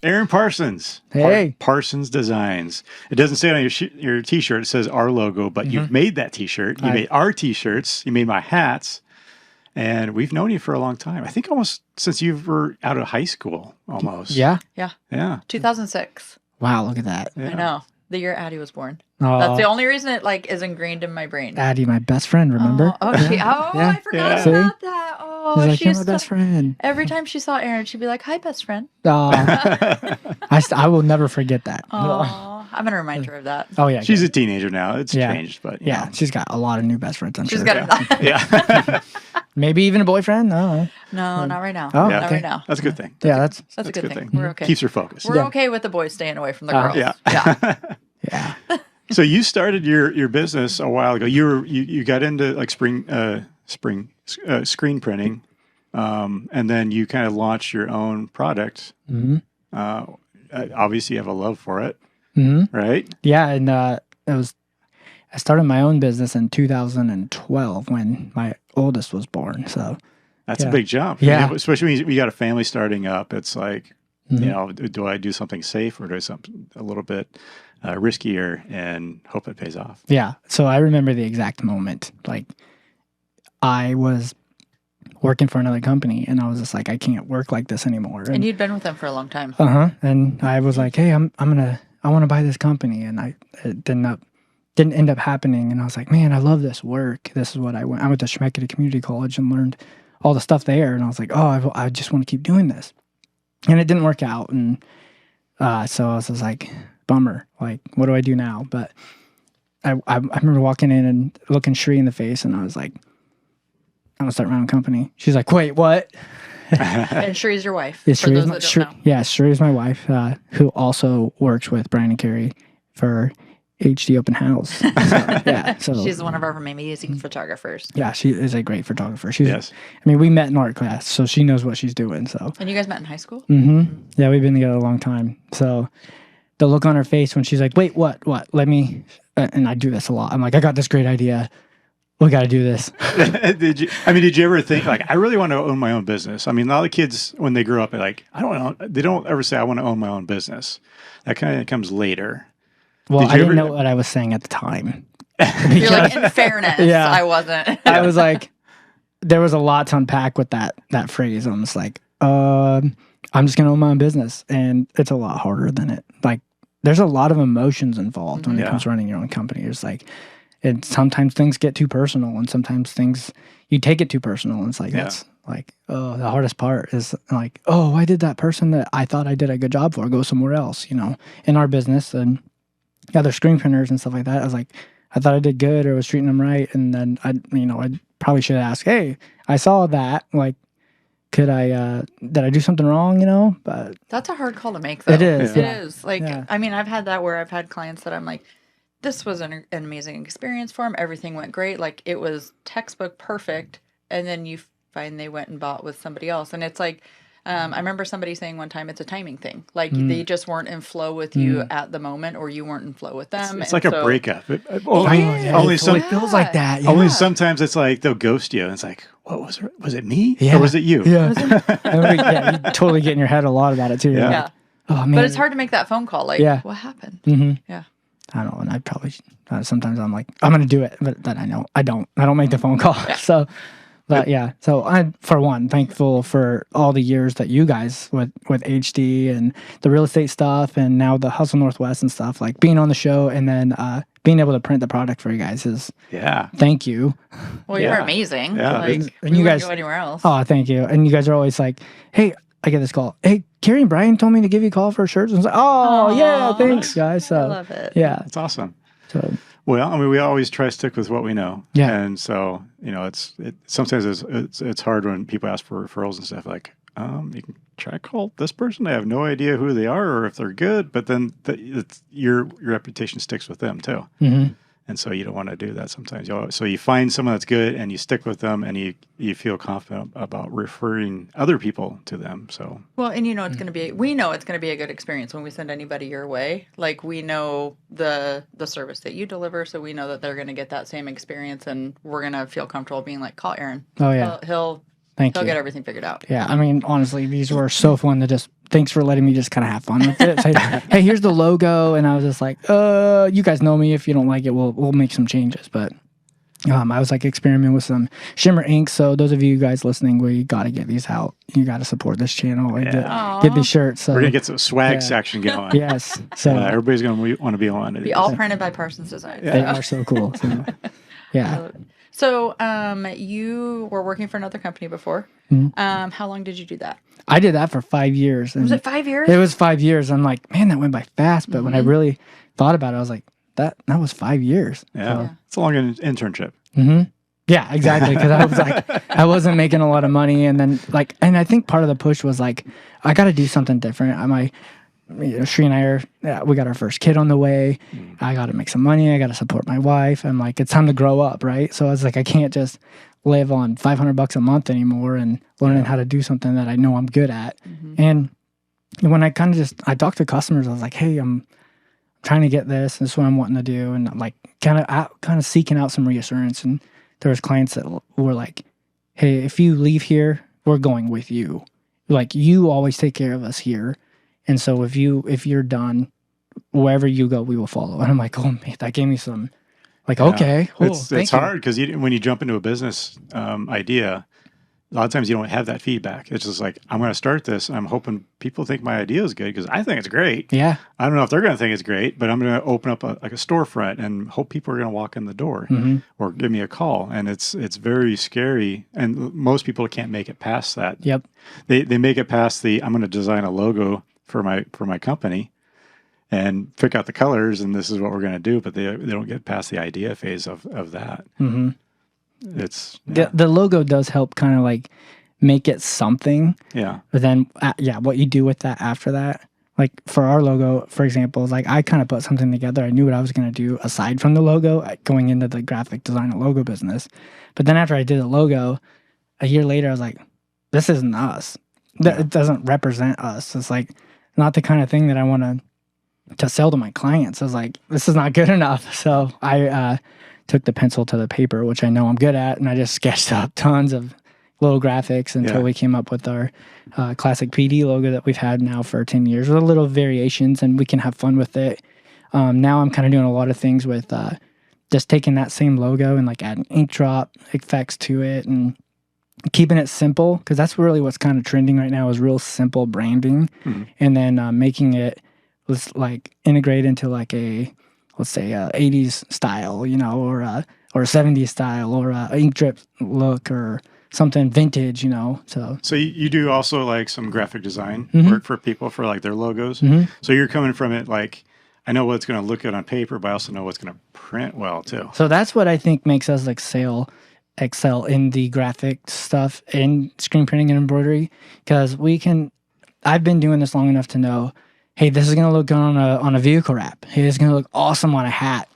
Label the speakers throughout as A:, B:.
A: Aaron Parsons.
B: Hey.
A: Parsons Designs. It doesn't say it on your T-shirt. It says our logo, but you've made that T-shirt. You made our T-shirts. You made my hats. And we've known you for a long time. I think almost since you were out of high school, almost.
B: Yeah?
A: Yeah.
C: 2006.
B: Wow, look at that.
A: Yeah.
C: I know. The year Addie was born.
B: Oh,
C: That's the only reason it like is ingrained in my brain.
B: Addie, my best friend, remember?
C: I forgot
B: See?
C: about that. Oh,
B: She's like, you're my
C: she's
B: best friend.
C: every time she saw Aaron, she'd be like, "Hi, best friend."
B: I will never forget that.
C: Oh, I'm gonna remind her of that.
B: Oh, yeah.
A: She's
B: good.
A: a teenager now. It's changed, but you
B: Yeah,
A: know.
B: she's got a lot of new best friends, I'm
C: She's
B: sure.
C: got
A: Yeah.
B: Maybe even a boyfriend? No.
C: no, not right now.
B: Oh,
A: Yeah.
C: Not
B: okay.
C: right now.
A: That's a good thing.
B: Yeah, that's...
C: That's a good thing.
A: thing.
C: We're okay.
A: Keeps her focused.
C: We're
B: Yeah.
C: okay with the boys staying away from the girls.
A: Yeah.
B: Yeah.
A: So you started your business a while ago. You got into like screen printing, and then you kind of launched your own product.
B: Mm-hmm.
A: Obviously, you have a love for it,
B: Mm-hmm.
A: right?
B: Yeah, and I started my own business in 2012 when my oldest was born. So
A: That's
B: Yeah.
A: a big jump.
B: Yeah.
A: You know, especially when you got a family starting up. It's like,
B: Mhm.
A: you know, do I do something safe or do something a little bit riskier and hope it pays off?
B: yeah, so I remember the exact moment. Like I was working for another company, and I was just like, I can't work like this anymore.
C: And you'd been with them for a long time.
B: And I was like, hey, I want to buy this company, and it didn't end up happening. And I was like, man, I love this work. This is what I went to Schenectady Community College and learned all the stuff there. And I was like, oh, I just want to keep doing this. And it didn't work out. And so I was just like, bummer. Like, what do I do now? But I remember walking in and looking Shree in the face, and I was like, I'm gonna start my own company. She's like, wait, what?
C: And Shree's your wife.
B: Yeah,
C: for those that don't know.
B: Shree is my wife, who also works with Brian and Carrie for HD Open House. So
C: She's one of our amazing photographers.
B: yeah, she is a great photographer.
A: Yes.
B: I mean, we met in art class, so she knows what she's doing. So,
C: And you guys met in high school?
B: yeah, we've been together a long time. So, the look on her face when she's like, "Wait, what? Let me," and I do this a lot. I'm like, "I got this great idea. We got to do this."
A: Did you ever think like, I really want to own my own business? I mean, a lot of kids when they grow up, they're like, they don't ever say I want to own my own business. That kind of comes later.
B: Well,
A: Did you
B: I didn't
A: ever-
B: know what I was saying at the time.
C: You're like, in fairness,
B: Yeah.
C: I wasn't.
B: I was like, there was a lot to unpack with that phrase. I'm just like, I'm just gonna own my own business, and it's a lot harder than it. Like, there's a lot of emotions involved when it
A: Yeah.
B: comes to running your own company. It's like, and sometimes things get too personal, and sometimes things you take it too personal. And it's like that's like, oh, the hardest part is like, oh, why did that person that I thought I did a good job for go somewhere else? You know, in our business and other screen printers and stuff like that. I was like, I thought I did good or was treating them right, and then I probably should ask, hey, I saw that, like, did I do something wrong? You know, but
C: That's a hard call to make, though.
B: It is,
C: It
B: yeah.
C: is. Like,
B: Yeah.
C: I mean, I've had that where I've had clients that I'm like, this was an amazing experience for them. Everything went great. Like, it was textbook perfect. And then you find they went and bought with somebody else. And it's like, I remember somebody saying one time it's a timing thing. Like, they just weren't in flow with you at the moment, or you weren't in flow with them.
A: It's
C: And
A: like a
C: so-
A: breakup.
B: only
A: some-
B: it feels like that. Yeah.
A: Only sometimes it's like they'll ghost you. And it's like, what was it? Was it me?
B: Yeah.
A: Or was it you?
B: Yeah. Yeah, you totally get in your head a lot about it too.
A: Yeah.
B: Like,
C: Yeah.
B: oh man.
C: But it's hard to make that phone call. Like,
B: Yeah.
C: what happened?
B: Mm-hmm.
C: Yeah.
B: I don't know, and I probably sometimes I'm like, I'm gonna do it, but then I know I don't make the phone call. So, but yeah, so I'm for one thankful for all the years that you guys with HD and the real estate stuff, and now the Hustle Northwest and stuff, like being on the show and then being able to print the product for you guys is thank you.
C: Well, you're
A: Yeah.
C: amazing.
A: Yeah.
C: Like,
B: And
C: we
B: you
C: wouldn't
B: guys-
C: go anywhere else.
B: Oh, thank you. And you guys are always like, hey, I get this call. Hey, Carrie and Brian told me to give you a call for shirts. And I was like, oh, yeah,
C: Aw.
B: thanks, guys. So,
C: I love it.
B: yeah.
A: That's awesome.
B: So,
A: Well, I mean, we always try to stick with what we know.
B: Yeah.
A: And so, you know, sometimes it's hard when people ask for referrals and stuff like, you can try to call this person. I have no idea who they are or if they're good, but then your reputation sticks with them too.
B: mhm.
A: And so you don't want to do that sometimes. So you find someone that's good and you stick with them and you feel confident about referring other people to them. So
C: Well, and you know we know it's going to be a good experience when we send anybody your way. Like, we know the service that you deliver, so we know that they're going to get that same experience, and we're going to feel comfortable being like, call Aaron.
B: Oh, yeah.
C: He'll
B: Thank you.
C: get everything figured out.
B: Yeah, I mean, honestly, these were so fun to just thanks for letting me just kind of have fun with it. Say, hey, here's the logo. And I was just like, you guys know me. If you don't like it, we'll make some changes. But I was like experimenting with some shimmer ink. So those of you guys listening, we got to get these out. You got to support this channel and get these shirts. So
A: we're gonna get some swag section going.
B: Yes. So
A: everybody's gonna want to be on it.
C: Be all printed by Parsons Design.
B: They are so cool. So, yeah.
C: So you were working for another company before.
B: Mm-hmm.
C: How long did you do that?
B: I did that for 5 years.
C: Was it 5 years?
B: It was 5 years. I'm like, man, that went by fast. But when I really thought about it, I was like, that was 5 years.
A: Yeah. It's a long internship.
B: Mm-hmm. Yeah, exactly. Because I was like, I wasn't making a lot of money. And then and I think part of the push was like, I got to do something different. Sri and I we got our first kid on the way. I got to make some money. I got to support my wife. I'm like, it's time to grow up, right? So I was like, I can't just live on $500 a month anymore and learning how to do something that I know I'm good at. And when I kind of I talked to customers, I was like, hey, I'm trying to get this. This is what I'm wanting to do. And I'm like, kind of seeking out some reassurance. And there was clients that were like, hey, if you leave here, we're going with you. Like, you always take care of us here. And so if you're done, wherever you go, we will follow. And I'm like, oh man, that gave me some, like, okay, cool.
A: It's hard because when you jump into a business idea, a lot of times you don't have that feedback. It's just like, I'm going to start this. I'm hoping people think my idea is good because I think it's great.
B: Yeah.
A: I don't know if they're going to think it's great, but I'm going to open up a storefront and hope people are going to walk in the door or give me a call. And it's very scary. And most people can't make it past that.
B: Yep.
A: They make it past I'm going to design a logo for my company and pick out the colors and this is what we're going to do, but they don't get past the idea phase of that.
B: Mm-hmm.
A: It's
B: the logo does help kind of like make it something.
A: Yeah.
B: But then what you do with that after that, like for our logo, for example, is like I kind of put something together. I knew what I was going to do aside from the logo going into the graphic design and logo business. But then after I did the logo, a year later, I was like, this isn't us. It doesn't represent us. It's like not the kind of thing that I want to sell to my clients. I was like, this is not good enough. So I took the pencil to the paper, which I know I'm good at, and I just sketched up tons of little graphics until we came up with our classic PD logo that we've had now for 10 years with little variations, and we can have fun with it. Now I'm kind of doing a lot of things with just taking that same logo and like adding ink drop effects to it and keeping it simple, because that's really what's kind of trending right now is real simple branding, and then making it like integrate into like a, let's say, 80s style, or a 70s style, or a ink drip look, or something vintage, So
A: you do also like some graphic design work for people for like their logos. So you're coming from it like, I know what's going to look good on paper, but I also know what's going to print well too.
B: So that's what I think makes us excel in the graphic stuff in screen printing and embroidery, because I've been doing this long enough to know, hey, this is going to look good on a vehicle wrap. Hey, this is going to look awesome on a hat.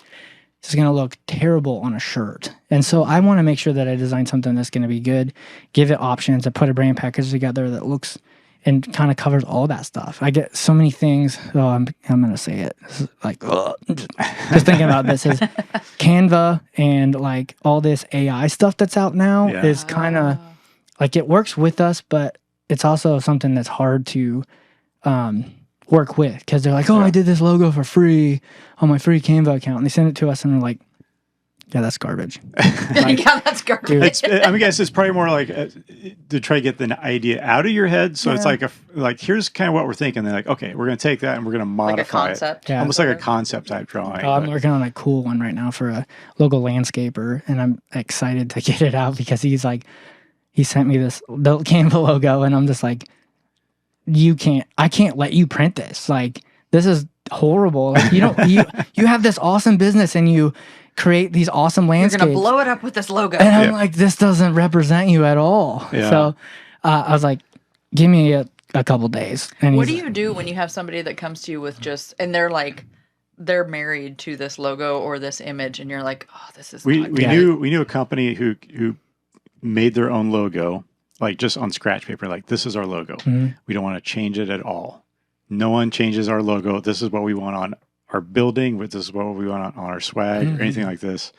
B: This is going to look terrible on a shirt. And so I want to make sure that I design something that's going to be good, give it options, and put a brand package together that looks and kind of covers all that stuff. I get so many things. Oh, I'm going to say it. This is like, just thinking about this is Canva and like all this AI stuff that's out now is kind of like, it works with us, but it's also something that's hard to work with, because they're like, I did this logo for free on my free Canva account, and they send it to us and we're like, yeah, that's garbage.
C: Like, that's garbage.
A: I guess it's probably more like to try to get the idea out of your head. So it's like here's kind of what we're thinking. They're like, okay, we're going to take that and we're going to modify
C: like a concept.
A: it. Almost like a concept type drawing.
B: I'm working on a cool one right now for a local landscaper, and I'm excited to get it out because he sent me the Canva logo, and I'm just like, I can't let you print this. Like, this is horrible. Like, you have this awesome business and you create these awesome landscapes.
C: You're going to blow it up with this logo.
B: And I'm like, this doesn't represent you at all. Yeah. So I was like, give me a couple days. And
C: what do you do when you have somebody that comes to you with and they're like, they're married to this logo or this image, and you're like, oh, this is
A: we knew a company who made their own logo, like just on scratch paper, like this is our logo. We don't want to change it at all. No one changes our logo. This is what we want on our building. This is what we want on our swag or anything like this.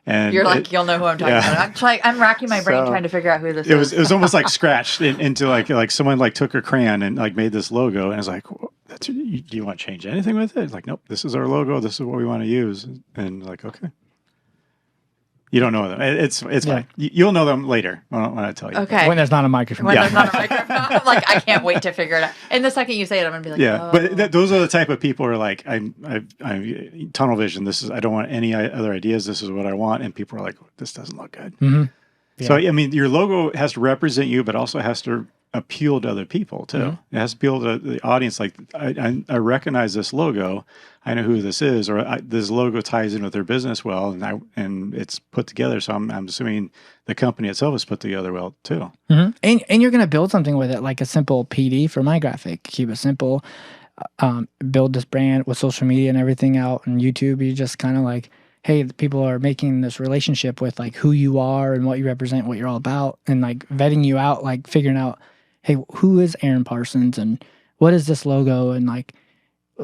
A: And
C: You're like, you'll know who I'm talking about. I'm racking my brain
A: So,
C: trying to figure out who this is.
A: It was almost like scratched into like someone like took a crayon and like made this logo, and it's like, do you want to change anything with it? It's like, nope, this is our logo. This is what we want to use. And like, okay. You don't know them. It's fine. You'll know them later when I tell you.
C: Okay.
B: When there's not a microphone.
C: When there's not a microphone, I'm like, I can't wait to figure it out. And the second you say it, I'm gonna be like,
A: Yeah,
C: oh.
A: but those are the type of people who are like, I'm tunnel vision. I don't want any other ideas. This is what I want. And people are like, this doesn't look good.
B: Mm-hmm.
A: So, I mean, your logo has to represent you, but also has to appeal to other people too. Mm-hmm. It has to appeal to the audience. Like, I recognize this logo. I know who this is, or this logo ties in with their business well, and it's put together. So I'm assuming the company itself is put together well too.
B: Mm-hmm. And you're going to build something with it, like a simple PD for my graphic. Keep it simple. Build this brand with social media and everything out on YouTube. You just kind of like, hey, people are making this relationship with like who you are and what you represent, what you're all about, and like vetting you out, like figuring out, hey, who is Aaron Parsons and what is this logo, and like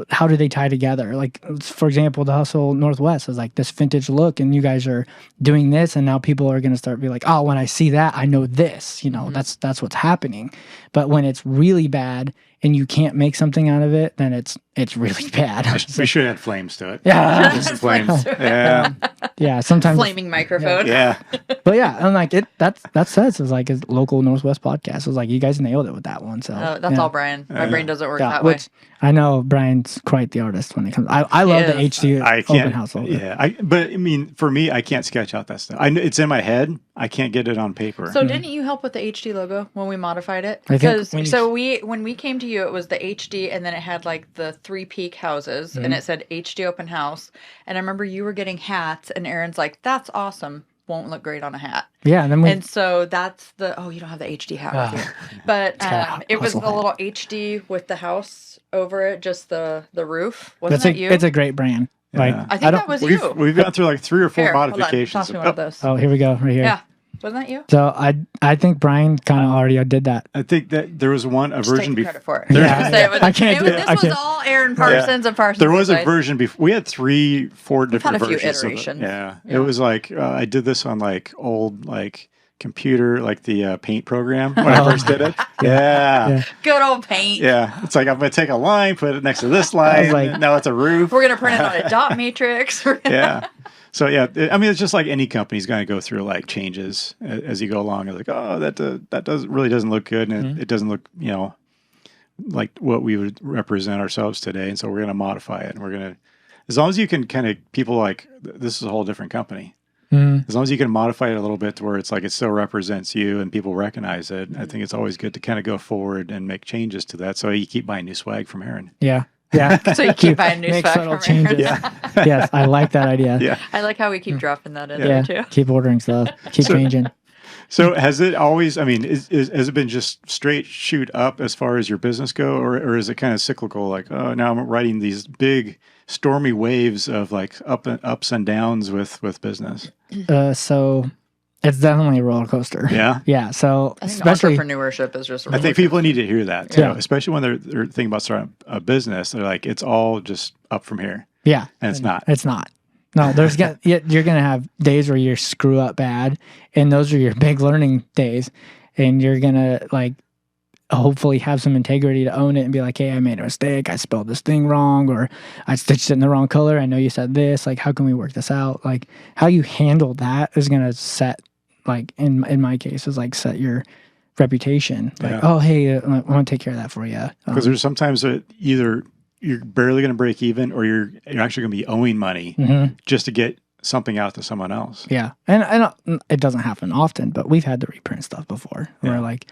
B: how do they tie together? Like, for example, the Hustle Northwest is like this vintage look, and you guys are doing this, and now people are going to start be like, oh, when I see that, I know this. You know, that's what's happening. But when it's really bad and you can't make something out of it, then it's really bad.
A: We should add flames to it.
B: Yeah.
A: Just flames. Yeah.
B: Yeah. Sometimes
C: flaming microphone.
A: Yeah.
B: But yeah, I'm like that says it's like a local Northwest podcast. It was like you guys nailed it with that one. So
C: that's all Brian. My brain doesn't work that way.
B: I know Brian's quite the artist when it comes. I love the HD open house.
A: Yeah, but I mean, for me, I can't sketch out that stuff. It's in my head. I can't get it on paper.
C: So didn't you help with the HD logo when we modified it?
B: I think
C: when we came to you, it was the HD, and then it had like the 3 peak houses, and it said HD open house. And I remember you were getting hats, and Aaron's like, "That's awesome. Won't look great on a hat."
B: Yeah,
C: and so that's the you don't have the HD hat with you, but it was the little HD with the house over it, just the roof. Wasn't that you?
B: It's a great brand.
A: Yeah.
B: Like
C: I think that was you.
A: We've gone through like 3 or 4 modifications.
C: Toss me one of those.
B: Oh, here we go, right here.
C: Yeah, wasn't that you?
B: So I think Brian kind of already did that.
A: I think that there was a version before.
C: Credit for it.
B: Yeah, I can't do it.
C: This was all Aaron Parsons and Parsons.
A: There was a version before. We had 3, 4 different
C: had a few
A: versions.
C: iterations.
A: Yeah, it was like I did this on like old like computer, like the Paint program when I first did it. Yeah.
C: Good old Paint.
A: Yeah, it's like I'm gonna take a line, put it next to this line.
B: like,
A: now it's a roof.
C: We're gonna print it on a dot matrix.
A: Yeah. So yeah, I mean, it's just like any company's going to go through like changes as you go along. It's like, oh, that really doesn't look good, and it doesn't look, like what we would represent ourselves today. And so we're going to modify it, and we're going to, as long as you can kind of people like this is a whole different company. As long as you can modify it a little bit to where it's like it still represents you and people recognize it, I think it's always good to kind of go forward and make changes to that. So you keep buying new swag from Aaron.
B: Yeah. Yeah.
C: So you keep buying new
B: make
C: swag
B: subtle
C: from
B: changes.
C: Aaron.
A: Yeah.
B: Yes, I like that idea.
A: Yeah.
C: I like how we keep dropping that in there too.
B: Keep ordering stuff. Keep changing.
A: So has it always, I mean, has it been just straight shoot up as far as your business go, or is it kind of cyclical? Like, oh, now I'm riding these big stormy waves of like ups and downs with business. So
B: it's definitely a roller coaster.
A: Yeah.
B: Yeah. So
C: I think
B: especially
C: entrepreneurship is just.
A: I think people need to hear that too,
B: Yeah.
A: especially when they're thinking about starting a business. They're like, it's all just up from here.
B: Yeah.
A: And it's not.
B: It's not. No, you're gonna have days where you screw up bad, and those are your big learning days, and you're gonna like hopefully have some integrity to own it and be like, hey, I made a mistake, I spelled this thing wrong, or I stitched it in the wrong color, I know you said this, like how can we work this out? Like how you handle that is gonna set, like in my case, is like set your reputation. Like, oh hey, I want to take care of that for you.
A: Because there's sometimes that either you're barely going to break even, or you're actually going to be owing money just to get something out to someone else.
B: Yeah, and it doesn't happen often, but we've had to reprint stuff before. We're like,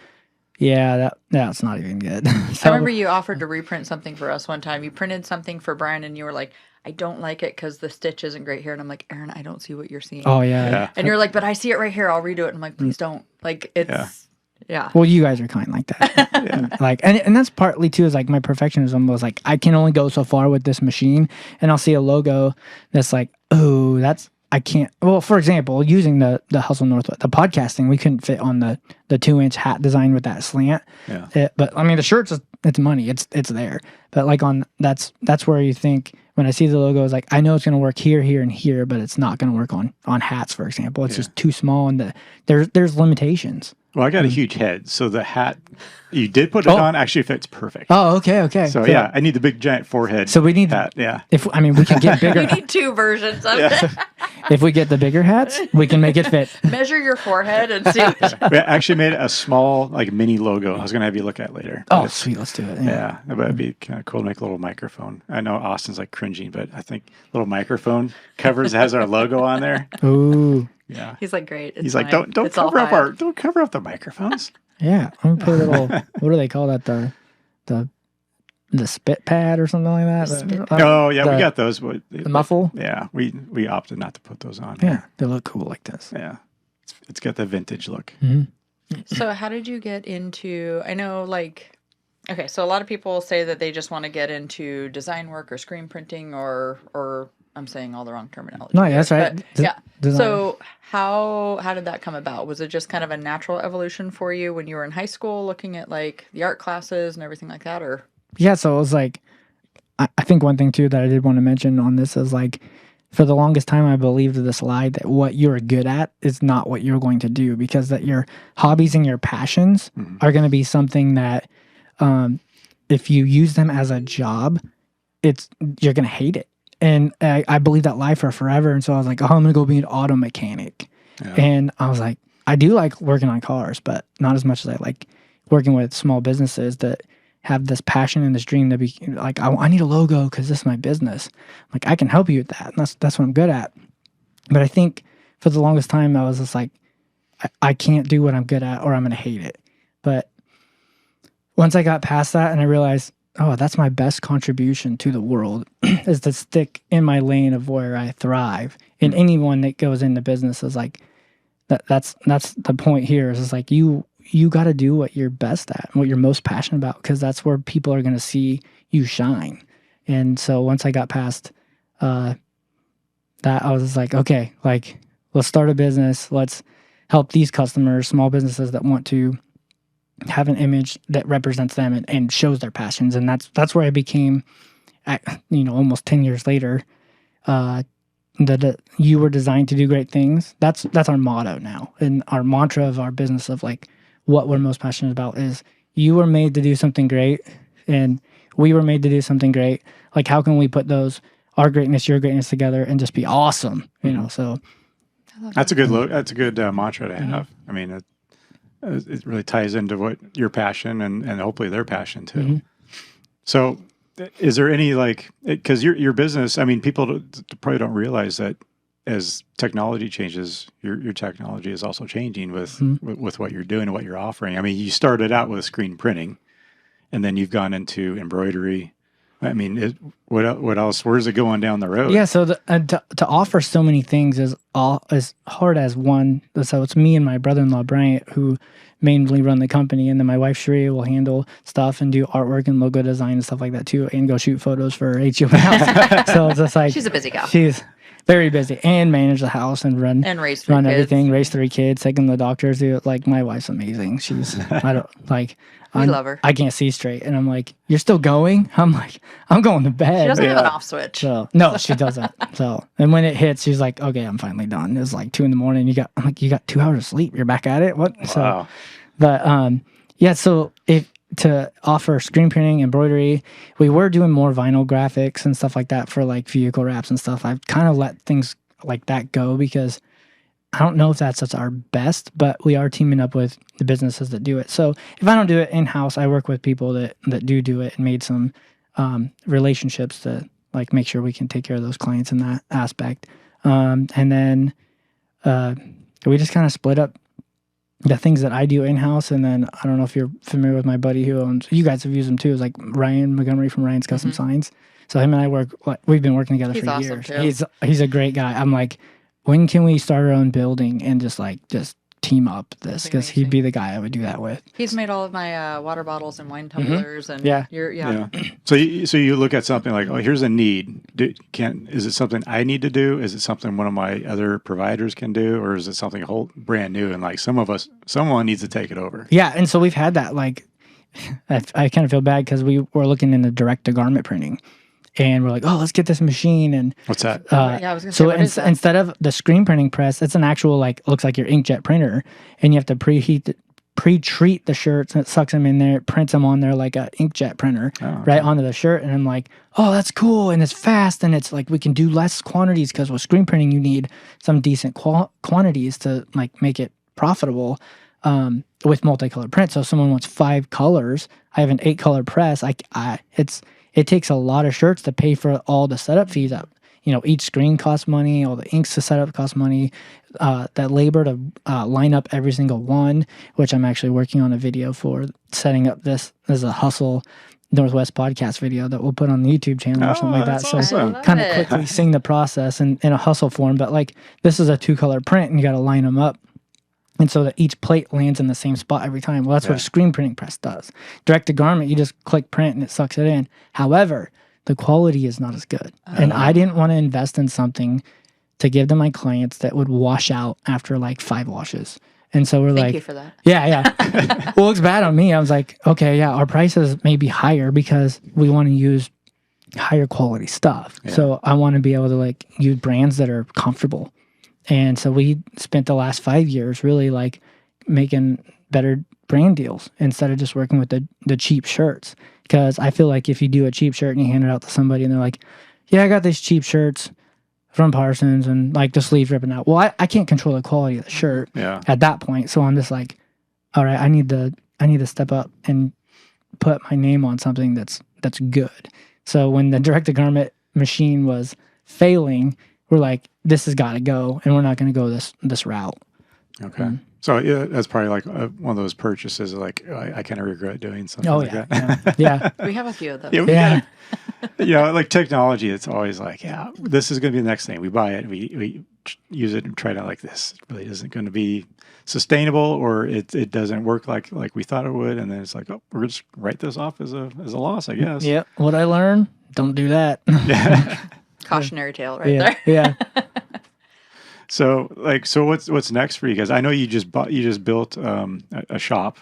B: yeah, that's not even good. So,
C: I remember you offered to reprint something for us one time. You printed something for Brian, and you were like, I don't like it because the stitch isn't great here. And I'm like, Aaron, I don't see what you're seeing.
B: Oh yeah.
C: And you're like, but I see it right here. I'll redo it. And I'm like, please don't. Like it's. Yeah.
B: Well, you guys are kind of like that. Like, and that's partly too is like my perfectionism was like, I can only go so far with this machine, and I'll see a logo that's like, oh, I can't. Well, for example, using the Hustle Northwest, the podcasting, we couldn't fit on the 2-inch hat design with that slant. Yeah. But I mean, the shirts, it's money. It's there. But like that's where you think when I see the logo, it's like, I know it's going to work here, here, and here, but it's not going to work on hats, for example. It's just too small, and there's limitations.
A: Well, I got a huge head, so the hat you did put it on actually fits perfect.
B: Oh, okay.
A: So yeah, I need the big giant forehead.
B: So we need
A: hat. Yeah.
B: We can get bigger.
C: You need 2 versions of it.
B: If we get the bigger hats, we can make it fit.
C: Measure your forehead and see.
A: We actually made a small, like, mini logo. I was going to have you look at later.
B: Oh, sweet. Let's do it.
A: Yeah, but it'd be kind of cool to make a little microphone. I know Austin's like cringing, but I think little microphone covers has our logo on there.
B: Ooh.
A: Yeah.
C: He's like, great. It's
A: He's
C: fine.
A: like, don't
C: It's all
A: don't cover up the microphones.
B: Yeah, I'm gonna put a little. What do they call that? The spit pad or something like that.
A: Oh yeah, we got those. But,
B: the muffle.
A: Yeah, we opted not to put those on.
B: Yeah, they look cool like this.
A: Yeah, it's got the vintage look.
B: Mm-hmm.
C: So how did you get into? I know, like, okay, so a lot of people say that they just want to get into design work or screen printing or I'm saying all the wrong terminology.
B: No, yeah, that's right.
C: But, yeah.
B: Design.
C: So how did that come about? Was it just kind of a natural evolution for you when you were in high school, looking at like the art classes and everything like that, or?
B: Yeah, so it was like, I think one thing too that I did want to mention on this is like, for the longest time I believed this lie that what you're good at is not what you're going to do, because that your hobbies and your passions are going to be something that, if you use them as a job, you're going to hate it. And I believed that lie for forever. And so I was like, oh, I'm going to go be an auto mechanic. Yeah. And I was like, I do like working on cars, but not as much as I like working with small businesses that have this passion and this dream to be like, I need a logo because this is my business. Like, I can help you with that. And that's what I'm good at. But I think for the longest time, I was just like, I can't do what I'm good at or I'm going to hate it. But once I got past that and I realized, oh, that's my best contribution to the world is to stick in my lane of where I thrive. And anyone that goes into business is like, that's the point here is like, you got to do what you're best at, what you're most passionate about, because that's where people are going to see you shine. And so once I got past that, I was like, okay, like, let's start a business. Let's help these customers, small businesses that want to have an image that represents them and shows their passions. And that's where I became, almost 10 years later, that you were designed to do great things. That's our motto now. And our mantra of our business of like what we're most passionate about is you were made to do something great and we were made to do something great. Like, how can we put our greatness, your greatness together and just be awesome? So
A: that's a good that's a good mantra to have. I mean, it really ties into what your passion and hopefully their passion too. Mm-hmm. So is there any, like, because your business, I mean, people probably don't realize that as technology changes, your technology is also changing with what you're doing and what you're offering. I mean, you started out with screen printing and then you've gone into embroidery. I mean, what else? Where's it going down the road?
B: Yeah, so to offer so many things is as hard as one. So it's me and my brother-in-law Bryant who mainly run the company, and then my wife Sharia will handle stuff and do artwork and logo design and stuff like that too, and go shoot photos for HU House. So it's just like
C: she's a busy gal.
B: She's very busy and manage the house and run
C: raise
B: everything, raise 3 kids, take them to the doctors. Like, my wife's amazing. She's we
C: love her.
B: I can't see straight. And I'm like, you're still going? I'm like, I'm going to bed.
C: She doesn't have an off switch.
B: So, no, she doesn't. And when it hits, she's like, okay, I'm finally done. It was like 2 a.m. I'm like, you got 2 hours of sleep. You're back at it? What?
A: Wow.
B: So, but, yeah, so to offer screen printing, embroidery, we were doing more vinyl graphics and stuff like that for like vehicle wraps and stuff. I've kind of let things like that go because I don't know if that's our best, but we are teaming up with the businesses that do it. So if I don't do it in-house, I work with people that do it and made some relationships to like make sure we can take care of those clients in that aspect. And then we just kind of split up the things that I do in-house. And then I don't know if you're familiar with my buddy who owns, you guys have used him too, is like Ryan Montgomery from Ryan's Custom Signs. So him and I we've been working together for years. Too. He's a great guy. I'm like, when can we start our own building and just team up this? Because he'd be the guy I would do that with.
C: He's made all of my water bottles and wine tumblers, and
B: yeah.
A: So you look at something like, oh, here's a need. Is it something I need to do? Is it something one of my other providers can do, or is it something whole brand new? And like someone needs to take it over.
B: Yeah, and so we've had that. Like, I kind of feel bad because we were looking into direct to garment printing. And we're like, oh, let's get this machine. And
A: What's that?
C: Yeah, I was gonna say, what is that?
B: instead of the screen printing press, it's an actual, like, looks like your inkjet printer, and you have to pre-treat the shirts, and it sucks them in there, it prints them on there like a inkjet printer, right onto the shirt. And I'm like, oh, that's cool, and it's fast, and it's like we can do less quantities, because with screen printing you need some decent quantities to like make it profitable with multicolored print. So if someone wants 5 colors, I have an 8-color press. It takes a lot of shirts to pay for all the setup fees. Each screen costs money, all the inks to set up cost money, that labor to line up every single one, which I'm actually working on a video for setting up. This is a Hustle Northwest podcast video that we'll put on the YouTube channel or something like that.
A: That's
B: So
A: awesome.
B: kind of quickly seeing the process in a Hustle form. But like, this is a 2-color print, and you got to line them up. And so that each plate lands in the same spot every time. Well, that's what a screen printing press does. Direct to garment, you just click print and it sucks it in. However, the quality is not as good. And I didn't want to invest in something to give to my clients that would wash out after like 5 washes. And so we're
C: Thank you for that.
B: yeah. Well, it looks bad on me. I was like, okay, yeah, our prices may be higher because we want to use higher quality stuff. Yeah. So I want to be able to like use brands that are comfortable. And so we spent the last 5 years really like making better brand deals instead of just working with the cheap shirts. Because I feel like if you do a cheap shirt and you hand it out to somebody and they're like, yeah, I got these cheap shirts from Parsons and like the sleeves ripping out. Well, I can't control the quality of the shirt at that point. So I'm just like, all right, I need to step up and put my name on something that's good. So when the direct to garment machine was failing, we're like, this has got to go, and we're not going to go this route.
A: Okay. So yeah, that's probably like one of those purchases. Like I kind of regret doing something like that.
B: Yeah.
C: We have a few of those.
A: Yeah, like technology, it's always like, this is going to be the next thing. We buy it, we use it and try it out like this. It really isn't going to be sustainable, or it doesn't work like we thought it would, and then it's like, oh, we're just write this off as a loss, I guess.
B: Yeah. What I learned, don't do that.
C: Cautionary tale there.
B: Yeah.
A: So what's next for you guys? I know you just built a shop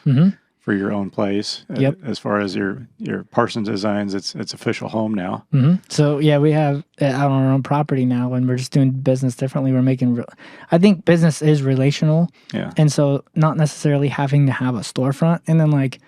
A: for your own place.
B: Yep.
A: As far as your Parsons Designs, it's official home now.
B: So yeah, we have out on our own property now, and we're just doing business differently. We're making, I think business is relational.
A: Yeah.
B: And so not necessarily having to have a storefront, and then like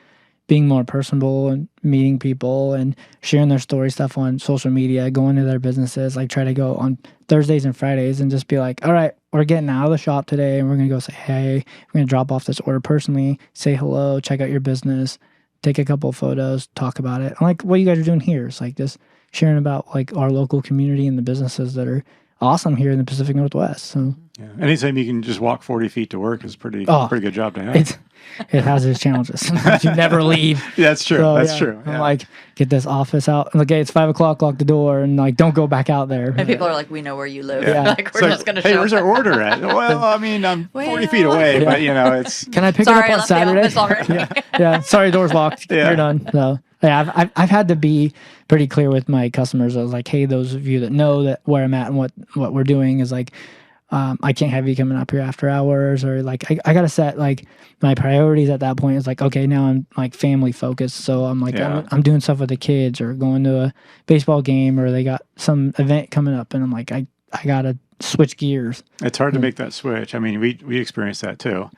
B: being more personable and meeting people and sharing their story stuff on social media, going to their businesses, like try to go on Thursdays and Fridays and just be like, all right, we're getting out of the shop today and we're going to go say, hey, we're going to drop off this order personally, say hello, check out your business, take a couple of photos, talk about it. And like what you guys are doing here is like just sharing about like our local community and the businesses that are awesome here in the Pacific Northwest. So
A: yeah. Anytime you can just walk 40 feet to work is pretty good job to have.
B: It has its challenges. You never leave.
A: Yeah, that's true. So, that's true.
B: I'm like, get this office out. I'm like, hey, it's 5 o'clock, lock the door, and like, don't go back out there.
C: And people are like, we know where you live.
B: Yeah.
C: Like, we're just going to show
A: hey, where's our order at? Well, I mean, I'm 40 feet away, but it's...
B: Can I pick it up on Saturday? Yeah. Sorry, door's locked. You're done. So yeah, I've had to be pretty clear with my customers. I was like, hey, those of you that know that where I'm at and what we're doing is like, I can't have you coming up here after hours, or like I gotta set like my priorities at that point. Is like, okay, now I'm like family focused, so I'm like I'm doing stuff with the kids or going to a baseball game, or they got some event coming up, and I'm like I gotta switch gears.
A: It's hard to make that switch. I mean, we experience that too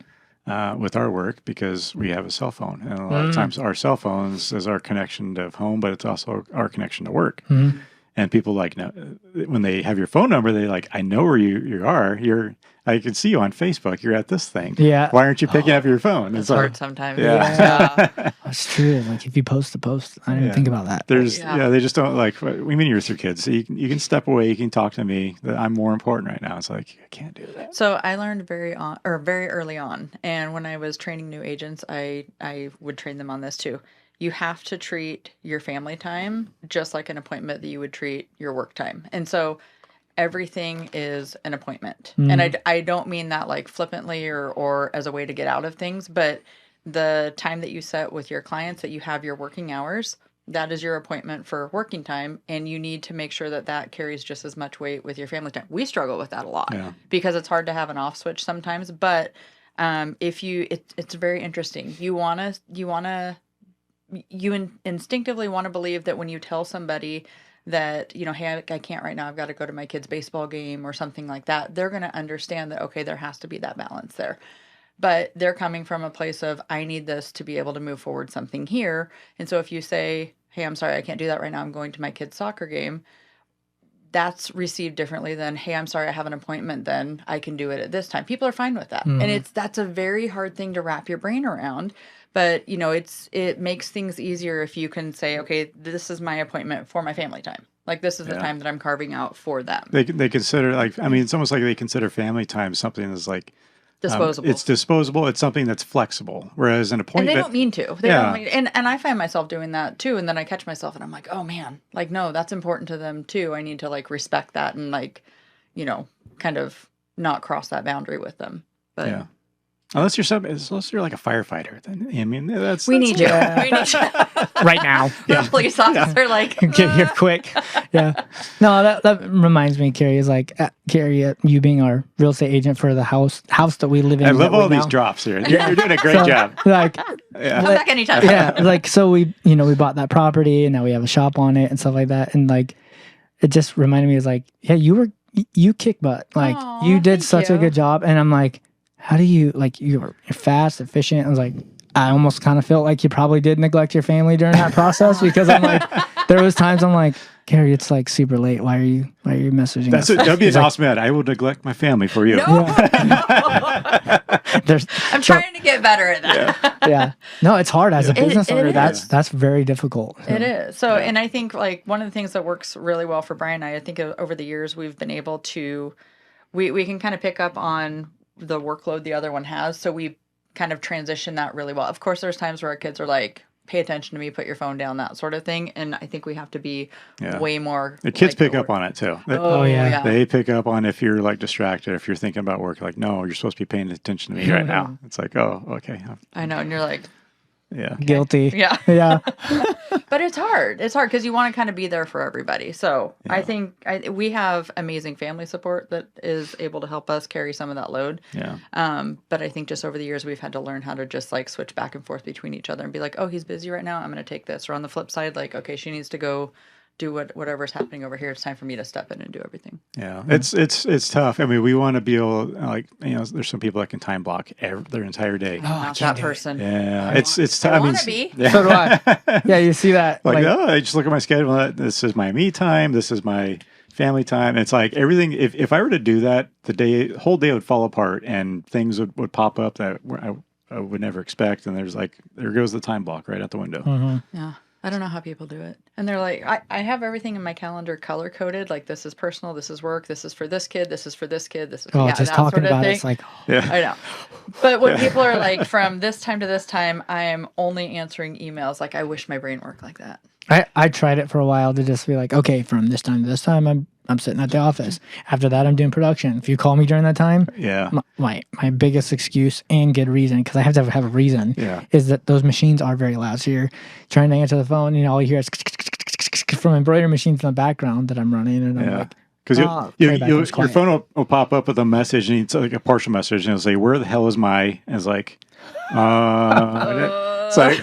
A: with our work because we have a cell phone, and a lot of times our cell phones is our connection to home, but it's also our connection to work. And people like, now, when they have your phone number, they like, I know where you are. I can see you on Facebook. You're at this thing.
B: Yeah.
A: Why aren't you picking up your phone?
C: It's hard sometimes.
B: Yeah. That's true. Like if you post a post, I didn't think about that.
A: They just don't like, we mean you're with your kids. So you can step away. You can talk to me. I'm more important right now. It's like, I can't do that.
C: So I learned very early on. And when I was training new agents, I would train them on this too. You have to treat your family time just like an appointment that you would treat your work time. And so everything is an appointment. And I don't mean that like flippantly or as a way to get out of things, but the time that you set with your clients, that you have your working hours, that is your appointment for working time. And you need to make sure that carries just as much weight with your family time. We struggle with that a lot because it's hard to have an off switch sometimes. But it's very interesting. You instinctively want to believe that when you tell somebody, that, you know, hey, I can't right now. I've got to go to my kid's baseball game or something like that. They're going to understand that, okay, there has to be that balance there. But they're coming from a place of, I need this to be able to move forward something here. And so if you say, hey, I'm sorry, I can't do that right now. I'm going to my kid's soccer game. That's received differently than, hey, I'm sorry, I have an appointment, then I can do it at this time. People are fine with that. And that's a very hard thing to wrap your brain around. But, you know, it makes things easier if you can say, okay, this is my appointment for my family time. Like, this is the time that I'm carving out for them.
A: They consider, like, I mean, it's almost like they consider family time something that's like,
C: disposable.
A: It's disposable. It's something that's flexible. Whereas an appointment,
C: and they don't mean to. They don't mean, and I find myself doing that too. And then I catch myself, and I'm like, oh man, like no, that's important to them too. I need to like respect that and like, you know, kind of not cross that boundary with them. But
A: unless you're like a firefighter, then I mean
C: we need you. We need you.
B: Right now.
C: The police officer, like
B: get here quick. Yeah. No, that reminds me, Carrie, is like Carrie, you being our real estate agent for the house that we live in.
A: I love all these drops here. You're doing a great job.
B: Like,
C: come back anytime.
B: Yeah, like so we bought that property and now we have a shop on it and stuff like that. And like it just reminded me, is like, yeah, you kick butt. Like you did such a good job. And I'm like, how do you, like, you're fast, efficient. I was like, I almost kind of felt like you probably did neglect your family during that process, because I'm like, there was times I'm like, Carrie, it's like super late. Why are you messaging us?
A: That'd be an awesome ad. I will neglect my family for you.
C: No. I'm trying to get better at that.
B: Yeah. No, it's hard as a business owner. That's very difficult.
C: It is. So, and I think like one of the things that works really well for Brian and I think over the years we've been able to, we can kind of pick up on the workload the other one has. So we kind of transition that really well. Of course, there's times where our kids are like, pay attention to me, put your phone down, that sort of thing. And I think we have to be way more.
A: The kids pick up on it too. They pick up on if you're like distracted, if you're thinking about work, like, no, you're supposed to be paying attention to me right now. It's like, oh, okay.
C: I know. And you're like,
B: guilty.
C: Yeah.
B: Yeah.
C: But it's hard. It's hard because you want to kind of be there for everybody. So I think we have amazing family support that is able to help us carry some of that load.
A: Yeah.
C: But I think just over the years, we've had to learn how to just like switch back and forth between each other and be like, oh, he's busy right now. I'm going to take this. Or on the flip side, like, okay, she needs to go do whatever's happening over here. It's time for me to step in and do everything.
A: Yeah. It's tough. I mean, we want to be able, like, you know, there's some people that can time block their entire day.
C: Not that person.
A: Yeah. It's tough.
C: I want to be.
A: Yeah.
B: So do I. Yeah, you see that.
A: Like, I just look at my schedule. This is my me time. This is my family time. And it's like everything. If I were to do that, the whole day would fall apart and things would pop up that I would never expect. And there goes the time block right out the window.
B: Mm-hmm.
C: Yeah. I don't know how people do it. And they're like, I have everything in my calendar color coded. Like, this is personal, this is work, this is for this kid, this is for this kid, this is
B: just talking about it, it's like,
C: I know. But when people are like, from this time to this time, I am only answering emails. Like, I wish my brain worked like that.
B: I tried it for a while to just be like, okay, from this time to this time, I'm sitting at the office. After that, I'm doing production. If you call me during that time, my biggest excuse and good reason, because I have to have a reason, is that those machines are very loud. So you're trying to answer the phone, all you hear is from embroidery machines in the background that I'm running, and I'm like,
A: because your phone will pop up with a message, and it's like a partial message, and it'll say, "Where the hell is my?" And it's like, it's like,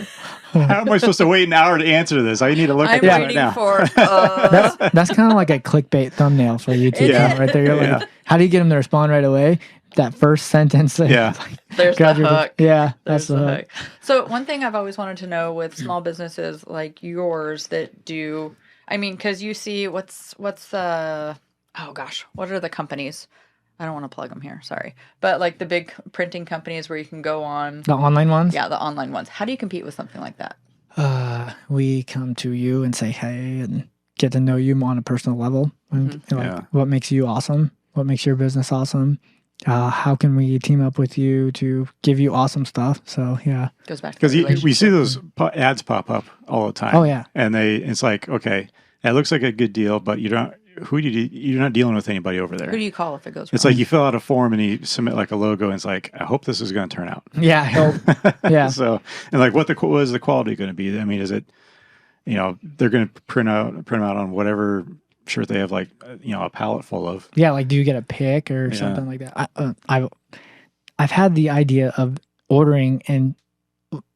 A: how am I supposed to wait an hour to answer this? I need to look at this right now.
B: That's kind of like a clickbait thumbnail for YouTube right there. You're like, how do you get them to respond right away? That first sentence.
C: There's the hook.
B: Yeah, that's the hook.
C: So one thing I've always wanted to know with small businesses like yours that do, I mean, because you see what's the, oh gosh, what are the companies? I don't want to plug them here, sorry. But like the big printing companies where you can go on.
B: The online ones?
C: Yeah, the online ones. How do you compete with something like that?
B: We come to you and say, hey, and get to know you on a personal level. And, what makes you awesome? What makes your business awesome? How can we team up with you to give you awesome stuff? So, yeah.
C: Goes back to
A: because we see those ads pop up all the time.
B: Oh, yeah.
A: And it's like, okay, that looks like a good deal, but you're not dealing with anybody over there.
C: Who do you call if it goes wrong?
A: It's like you fill out a form and you submit like a logo, and it's like, I hope this is going to turn out.
B: Yeah, I hope. Yeah.
A: So, and like, what is the quality going to be? I mean, is it, they're going to print them out on whatever shirt they have, like, a pallet full of.
B: Yeah, like, do you get a pick or something like that? I've had the idea of ordering and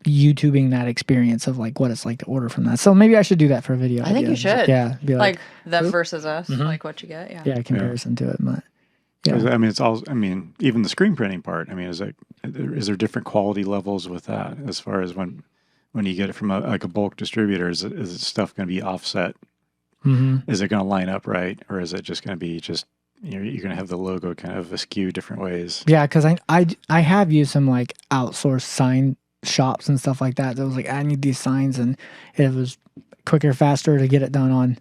B: YouTubing that experience of like what it's like to order from that. So maybe I should do that for a video.
C: I think you should.
B: Yeah. Be
C: like them versus us,
B: Mhm.
C: like what you get. Yeah.
B: yeah, comparison to it. But,
A: 'Cause,
B: yeah.
A: I mean, it's all. I mean, even the screen printing part. I mean, is there different quality levels with that as far as when you get it from a bulk distributor? Is stuff going to be offset?
B: Mm-hmm.
A: Is it going to line up right, or is it just going to be just you're going to have the logo kind of askew different ways?
B: Yeah, because I have used some like outsourced sign shops and stuff like that. That was like, I need these signs, and it was quicker, faster to get it done on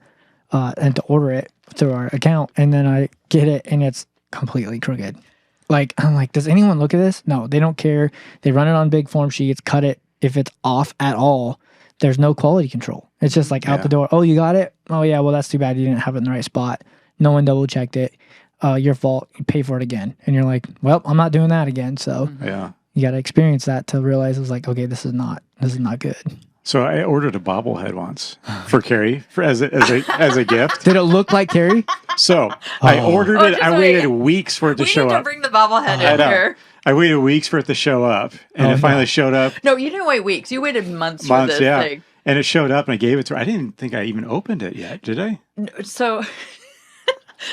B: and to order it through our account. And then I get it, and it's completely crooked. Like, I'm like, does anyone look at this? No, they don't care. They run it on big form sheets, cut it. If it's off at all, there's no quality control. It's just like out the door. Oh, you got it? Oh, yeah, well, that's too bad. You didn't have it in the right spot. No one double checked it. Your fault. You pay for it again. And you're like, well, I'm not doing that again. So you got to experience that to realize it was like, okay, this is not good.
A: So I ordered a bobblehead once for Carrie as a gift.
B: Did it look like Carrie?
A: So I ordered it. I waited
C: wait.
A: weeks for it to
C: We
A: show
C: need to
A: up.
C: bring the bobblehead in here.
A: I waited weeks for it to show up, and it finally showed up.
C: No, you didn't wait weeks. You waited months for this thing.
A: And it showed up, and I gave it to her. I didn't think I even opened it yet, did I?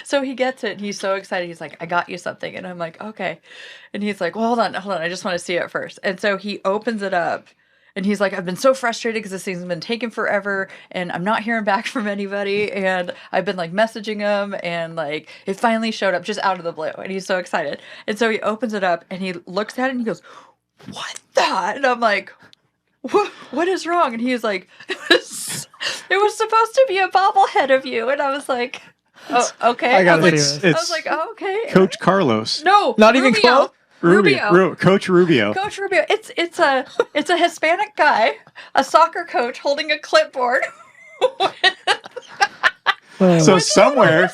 C: So he gets it, and he's so excited. He's like, I got you something. And I'm like, okay. And he's like, well, hold on. I just want to see it first. And so he opens it up, and he's like, I've been so frustrated because this thing's been taking forever, and I'm not hearing back from anybody. And I've been like messaging him, and like it finally showed up just out of the blue. And he's so excited. And so he opens it up, and he looks at it, and he goes, what the? And I'm like, what is wrong? And he was like, it was supposed to be a bobblehead of you. And I was like, oh, okay.
B: I gotta
A: It's
C: I was like, oh, okay.
A: Coach Carlos.
C: No,
B: Not even
C: Rubio.
B: close?
C: Rubio.
A: Coach Rubio.
C: Coach Rubio. It's a Hispanic guy, a soccer coach holding a clipboard.
A: So somewhere,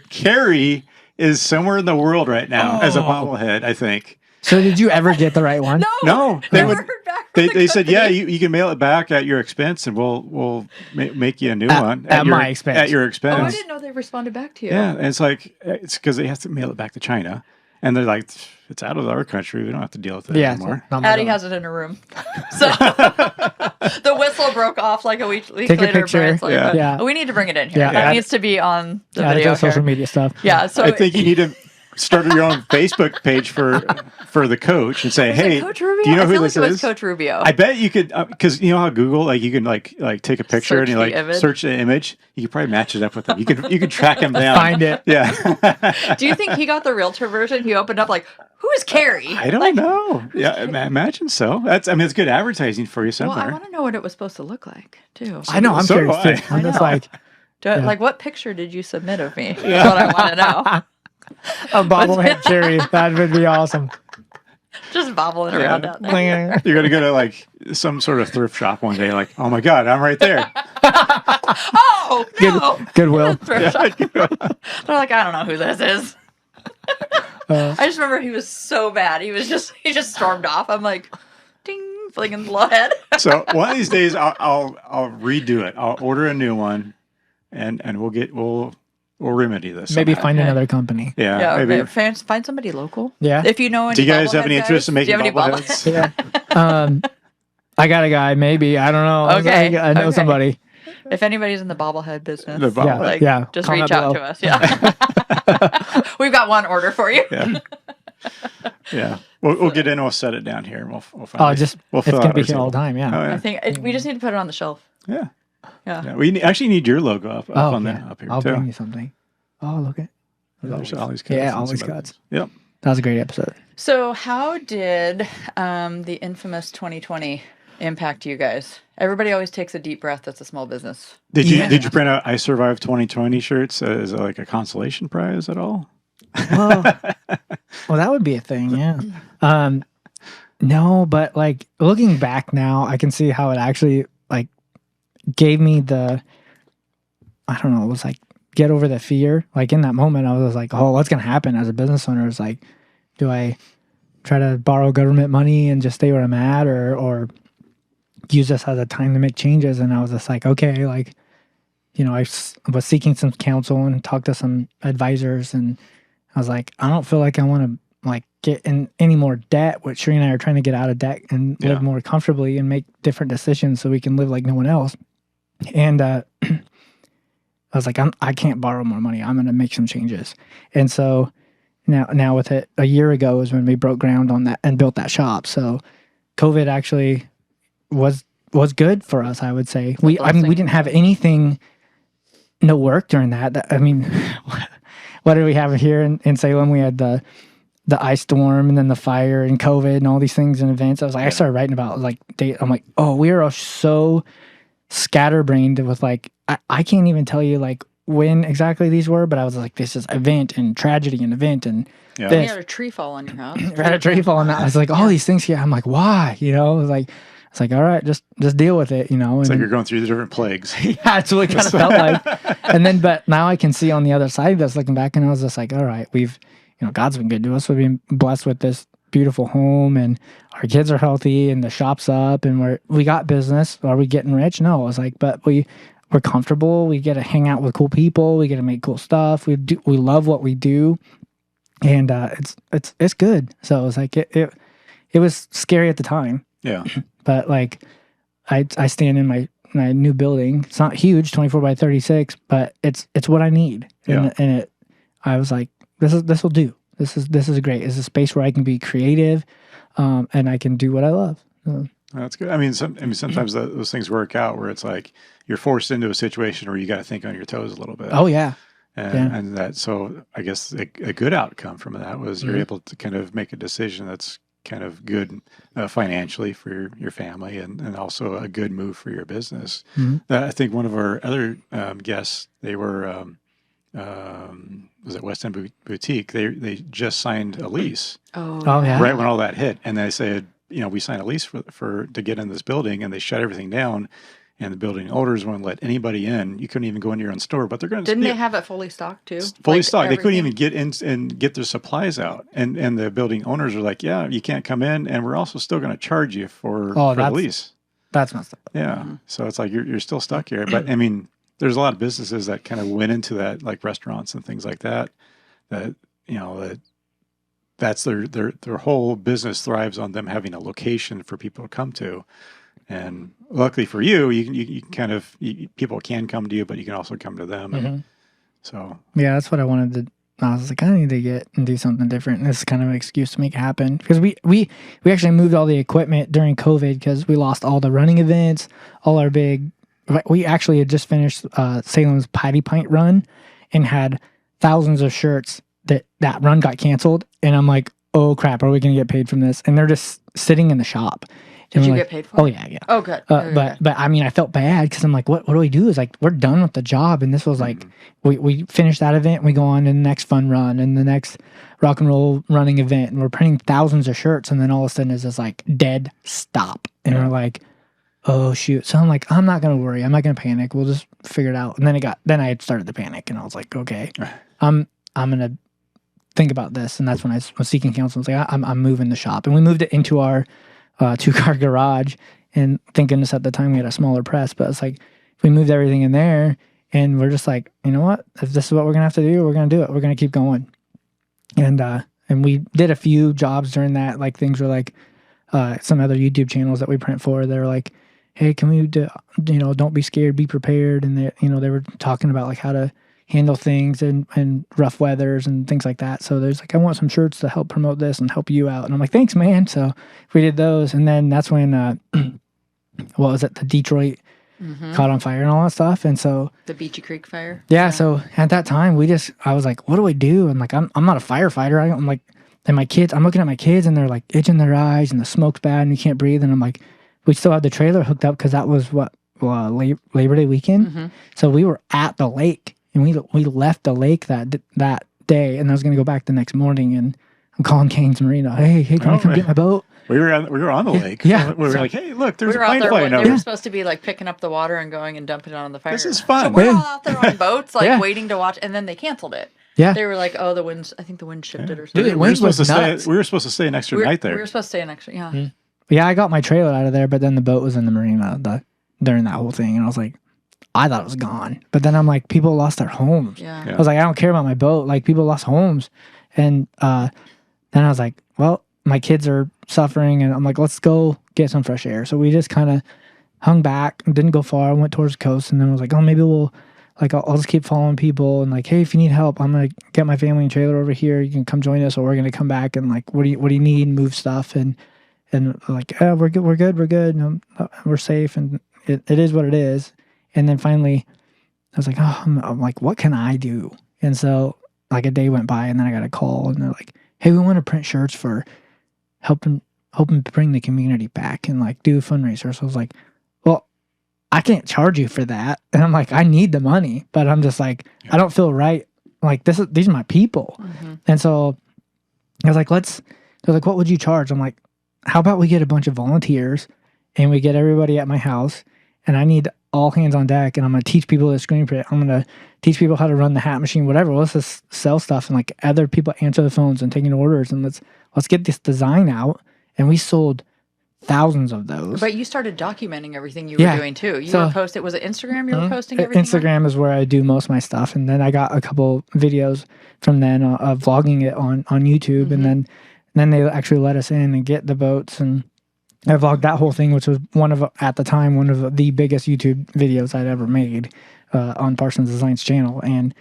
A: Carrie is somewhere in the world right now as a bobblehead, I think.
B: So did you ever get the right one?
A: No,
C: never heard back from
A: they said,
C: company.
A: yeah, you can mail it back at your expense, and we'll make you a new one
B: at my expense.
A: At your
C: Oh, I
A: expense.
C: didn't know they responded back to you.
A: Yeah, and it's like it's because they have to mail it back to China, and they're like, it's out of our country. We don't have to deal with it anymore.
C: Addie has it in her room. So the whistle broke off like a week
B: Take a
C: later.
B: picture.
C: Brent's like,
B: Yeah.
C: We need to bring it in here.
B: Yeah.
C: That
B: Add
C: needs to be on the
B: Yeah,
C: video.
B: that's social
C: here.
B: media stuff.
C: Yeah. So
A: I think you need to start your own Facebook page for the coach and say, hey,
C: Coach Rubio?
A: do you know
C: I
A: who
C: feel
A: this
C: like it was
A: is?
C: Coach Rubio.
A: I bet you could, because you know how Google, like you can like take a picture
C: Search
A: and you
C: the
A: like
C: image.
A: search the image. You could probably match it up with them. You could track him down.
B: Find it.
A: Yeah.
C: Do you think he got the realtor version? He opened up like, who is Carrie?
A: I don't know. Yeah, imagine so. It's good advertising for you
C: Well, I
A: somewhere.
C: want to know what it was supposed to look like too.
B: I know. I'm
A: So
B: curious
A: do I.
B: too. I'm just like
C: Like, what picture did you submit of me? That's what I want to know.
B: a bobblehead cherry. That would be awesome.
C: Just bobbling around out there.
A: You're gonna go to like some sort of thrift shop one day, like, oh my god, I'm right there.
C: Oh no!
B: Goodwill.
C: Thrift shop. They're like, I don't know who this is. I just remember he was so bad. He just stormed off. I'm like, ding, flinging the head.
A: So one of these days, I'll redo it. I'll order a new one, and we'll remedy this.
B: Maybe
A: somehow.
B: find another company.
A: Yeah, maybe.
C: Find somebody local.
B: Yeah.
C: If you know any.
A: Do you guys have
C: bobblehead
A: any interest in
C: guys?
A: making
C: Do you have any
A: bobbleheads?
B: Yeah. I got a guy. Maybe I don't know.
C: Okay,
B: I know
C: okay.
B: somebody.
C: If anybody's in the bobblehead business,
A: The bobblehead.
C: like,
B: Yeah,
C: just
B: comment
C: reach out
B: below.
C: to us. Yeah. We've got one order for you.
A: Yeah. Yeah. We'll get in and we'll set it down here and we'll
B: Oh,
A: fill
B: it's
A: out
B: gonna be
A: our
B: here all
A: table.
B: the time. Yeah.
A: Oh,
C: I
A: yeah.
C: think we just need to put it on the shelf.
A: Yeah.
C: Yeah.
A: Yeah. We actually need your logo up on
B: yeah.
A: up here
B: I'll
A: too.
B: bring you something. Oh, look at.
A: There's Ollie's cuts
B: Yeah,
A: and
B: Ollie's
A: some other
B: cuts.
A: things. Yep.
B: That was a great episode.
C: So, how did the infamous 2020 impact you guys? Everybody always takes a deep breath. That's a small business.
A: Did you print out "I Survived 2020" shirts as like a consolation prize at all?
B: Well, that would be a thing. Yeah. No, but like looking back now, I can see how it actually like gave me the. I don't know. It was like get over the fear. Like in that moment, I was like, "Oh, what's gonna happen as a business owner?" It's like, do I try to borrow government money and just stay where I'm at, or use this as a time to make changes? And I was just like, okay, like, you know, I was seeking some counsel and talked to some advisors, and I was like, I don't feel like I want to like get in any more debt, which Sheree and I are trying to get out of debt and live more comfortably and make different decisions so we can live like no one else. And I was like, I can't borrow more money. I'm going to make some changes. And so now with it, a year ago is when we broke ground on that and built that shop. So COVID actually was good for us, I would say. We didn't have anything, no work during that. I mean, what did we have here in Salem? We had the ice storm and then the fire and COVID and all these things in advance. I was like, I started writing about like I'm like, oh, we are so scatterbrained with like, I can't even tell you like when exactly these were, but I was like, this is event and tragedy and event and
C: You had a tree fall on your house.
B: I had a tree fall on that. I was like, all these things here. I'm like, why? You know, it's like, all right, just deal with it, you know.
A: It's like you're going through the different plagues.
B: Yeah, that's what it kind of felt like. And then, but now I can see on the other side of this, looking back, and I was just like, all right, God's been good to us. We've been blessed with this beautiful home, and our kids are healthy, and the shop's up, and we got business. Are we getting rich? No. I was like, but we're comfortable. We get to hang out with cool people. We get to make cool stuff. We love what we do, and it's good. So it was like it was scary at the time.
A: Yeah.
B: But like I stand in my new building. It's not huge, 24 by 36, but it's what I need. And I was like, this will do. This is great. It's a space where I can be creative, and I can do what I love.
A: That's good. I mean, sometimes those things work out where it's like you're forced into a situation where you got to think on your toes a little bit.
B: Oh yeah.
A: And that, so I guess a good outcome from that was you're able to kind of make a decision that's kind of good financially for your family and also a good move for your business. I think one of our other guests, they were, was it West End Boutique? They just signed a lease.
B: Oh yeah.
A: Right when all that hit. And they said, we signed a lease for to get in this building, and they shut everything down. And the building owners wouldn't let anybody in. You couldn't even go into your own store, but they're going to...
C: Didn't they have it fully stocked too?
A: Fully stocked. They couldn't even get in and get their supplies out. And the building owners are like, yeah, you can't come in, and we're also still going to charge you for the lease.
B: That's messed up.
A: Yeah. So it's like you're still stuck here. But I mean, there's a lot of businesses that kind of went into that, like restaurants and things like that, that's their whole business thrives on them having a location for people to come to. And luckily for you, you kind of people can come to you, but you can also come to them. And so
B: yeah, that's what I wanted to. I was like, I need to get and do something different. And this is kind of an excuse to make it happen because we actually moved all the equipment during COVID because we lost all the running events, all our big. We actually had just finished Salem's Patty Pint run and had thousands of shirts that run got canceled. And I'm like, oh crap, are we going to get paid from this? And they're just sitting in the shop.
C: Did you get paid for it?
B: Oh, yeah.
C: Oh, good.
B: But I mean, I felt bad because I'm like, what do we do? Is like, we're done with the job. And this was like, we finished that event. We go on to the next fun run and the next rock and roll running event. And we're printing thousands of shirts. And then all of a sudden it's just like dead stop. And we're like, oh, shoot. So I'm like, I'm not going to worry. I'm not going to panic. We'll just figure it out. And then I started to panic. And I was like, okay, I'm going to think about this. And that's when I was seeking counsel. I was like, I'm moving the shop. And we moved it into our 2-car garage, and thank goodness at the time we had a smaller press, but it's like if we moved everything in there and we're just like, you know what, if this is what we're gonna have to do, we're gonna do it. We're gonna keep going. And we did a few jobs during that, like things were like some other YouTube channels that we print for, they're like, hey, can we do, don't be scared, be prepared. And they were talking about like how to handle things and rough weathers and things like that. So there's like, I want some shirts to help promote this and help you out. And I'm like, thanks, man. So we did those. And then that's when, what was it? The Detroit caught on fire and all that stuff. And so
C: the Beachy Creek fire.
B: Yeah. So at that time I was like, what do I do? And like, I'm not a firefighter. I'm like, and my kids, I'm looking at my kids and they're like itching their eyes and the smoke's bad and you can't breathe. And I'm like, we still have the trailer hooked up because that was Labor Day weekend. So we were at the lake. And we left the lake that day, and I was going to go back the next morning, and I'm calling Kane's Marina. Hey, can I come get my boat?
A: We were on the lake.
B: Yeah.
A: We were like, hey, look, there's
C: we were
A: a
C: out
A: plane
C: there.
A: flying
C: They
A: over.
C: were supposed to be like picking up the water and going and dumping it on the fire.
A: This is fun.
C: So we're all out there on boats, like waiting to watch, and then they canceled it.
B: Yeah.
C: They were like, oh, the wind. I think the wind shifted or
B: Dude,
C: something.
B: the wind was nuts.
A: We were supposed to stay an extra night there.
C: We were supposed to stay an extra. Yeah.
B: Yeah, I got my trailer out of there, but then the boat was in the marina during that whole thing, and I was like, I thought it was gone. But then I'm like, people lost their homes.
C: Yeah.
B: I was like, I don't care about my boat. Like, people lost homes. And then I was like, well, my kids are suffering, and I'm like, let's go get some fresh air. So we just kind of hung back and didn't go far. I went towards the coast, and then I was like, oh, maybe we'll, like, I'll just keep following people, and like, hey, if you need help, I'm gonna get my family and trailer over here. You can come join us, or we're gonna come back and like, what do you need? Move stuff, and like, yeah, we're good, we're safe, and it is what it is. And then finally, I was like, oh, I'm like, what can I do? And so like a day went by, and then I got a call, and they're like, hey, we want to print shirts for helping bring the community back and like do a fundraiser. So I was like, well, I can't charge you for that. And I'm like, I need the money, but I'm just like, I don't feel right. Like these are my people. And so I was like, they're like, what would you charge? I'm like, how about we get a bunch of volunteers and we get everybody at my house, and I need all hands on deck, and I'm going to teach people to screen print. I'm going to teach people how to run the hat machine, whatever. Let's just sell stuff, and like other people answer the phones and taking orders, and let's get this design out. And we sold thousands of those.
C: But you started documenting everything you were doing too. You were posting, was it Instagram you were posting everything
B: Instagram is where I do most of my stuff. And then I got a couple videos from then of vlogging it on YouTube. And then they actually let us in and get the boats. And I vlogged that whole thing, which was at the time, one of the biggest YouTube videos I'd ever made on Parsons Design's channel. And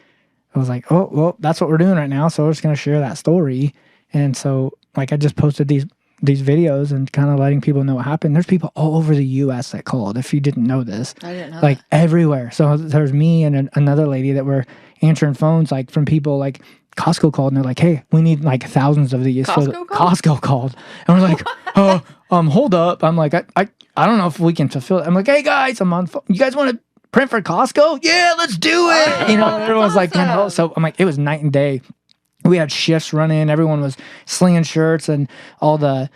B: I was like, oh, well, that's what we're doing right now. So we're just going to share that story. And so like I just posted these videos and kind of letting people know what happened. There's people all over the U.S. that called, if you didn't know this. I didn't know like that. Everywhere. So there's me and another lady that were answering phones like from people like Costco called, and they're like, hey, we need like thousands of these. Costco called. And we're like, hold up. I'm like, I don't know if we can fulfill it. I'm like, hey guys, I'm on phone. You guys want to print for Costco? Yeah, let's do it. Everyone's awesome. Like, so I'm like, it was night and day. We had shifts running. Everyone was slinging shirts, and all the